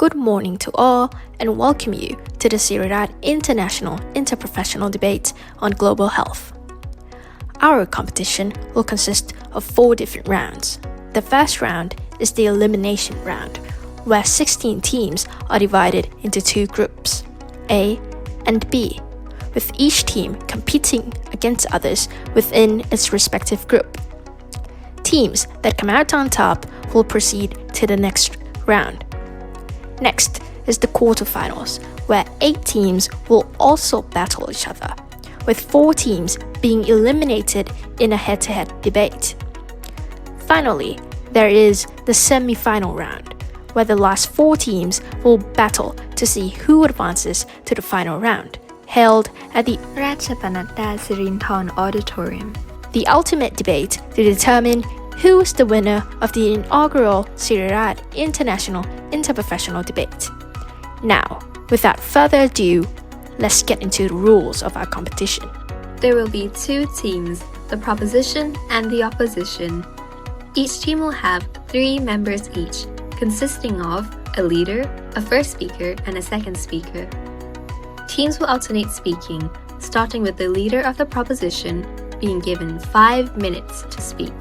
Good morning to all and welcome you to the Siriraj International Interprofessional Debate on Global Health. Our competition will consist of 4 different rounds. The first round is the elimination round, where 16 teams are divided into 2 groups, A and B, with each team competing against others within its respective group. Teams that come out on top will proceed to the next round. Next is the quarterfinals, where 8 teams will also battle each other, with 4 teams being eliminated in a head-to-head debate. Finally, there is the semi-final round, where the last 4 teams will battle to see who advances to the final round, held at the ราชปนัดดาสิรินธร Auditorium. The ultimate debate to determine who is the winner of the inaugural Siriraj International Interprofessional Debate. Now, without further ado, let's get into the rules of our competition. There will be 2 teams, the proposition and the opposition. Each team will have 3 members each, consisting of a leader, a first speaker, and a second speaker. Teams will alternate speaking, starting with the leader of the proposition being given 5 minutes to speak,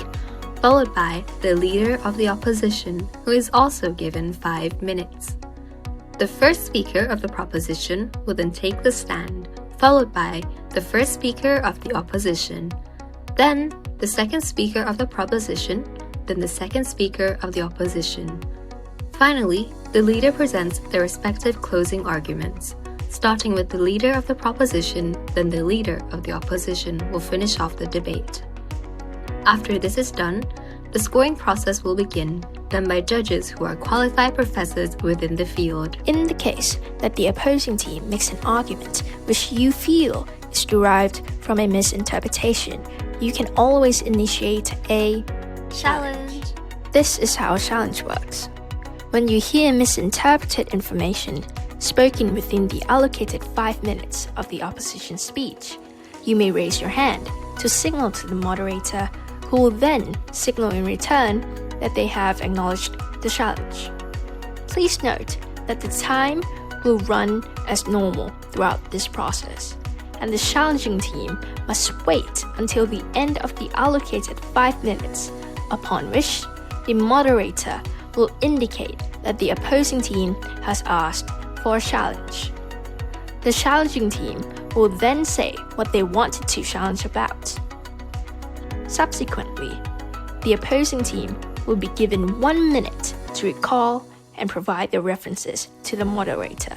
followed by the leader of the opposition, who is also given 5 minutes. The first speaker of the proposition will then take the stand, followed by the first speaker of the opposition, then the second speaker of the proposition, then the second speaker of the opposition. Finally, the leader presents their respective closing arguments, starting with the leader of the proposition, then the leader of the opposition will finish off the debate. After this is done, the scoring process will begin, done by judges who are qualified professors within the field. In the case that the opposing team makes an argument which you feel is derived from a misinterpretation, you can always initiate a Challenge. This is how a challenge works. When you hear misinterpreted information spoken within the allocated 5 minutes of the opposition's speech, you may raise your hand to signal to the moderator, who will then signal in return that they have acknowledged the challenge. Please note that the time will run as normal throughout this process, and the challenging team must wait until the end of the allocated 5 minutes, upon which the moderator will indicate that the opposing team has asked for a challenge. The challenging team will then say what they wanted to challenge about. Subsequently, the opposing team will be given 1 minute to recall and provide their references to the moderator.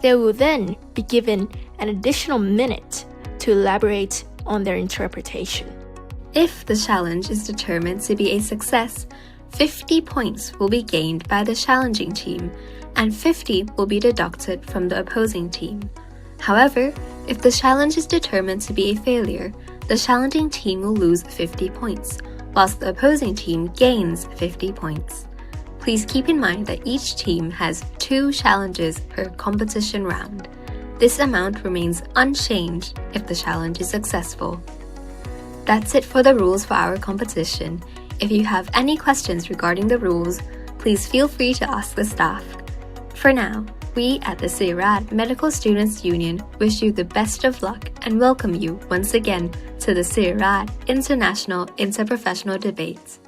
They will then be given an additional minute to elaborate on their interpretation. If the challenge is determined to be a success, 50 points will be gained by the challenging team, and 50 will be deducted from the opposing team. However, if the challenge is determined to be a failure, the challenging team will lose 50 points, whilst the opposing team gains 50 points. Please keep in mind that each team has 2 challenges per competition round. This amount remains unchanged if the challenge is successful. That's it for the rules for our competition. If you have any questions regarding the rules, please feel free to ask the staff. For now, we at the Siriraj Medical Students Union wish you the best of luck and welcome you once again to the Siriraj International Interprofessional Debates.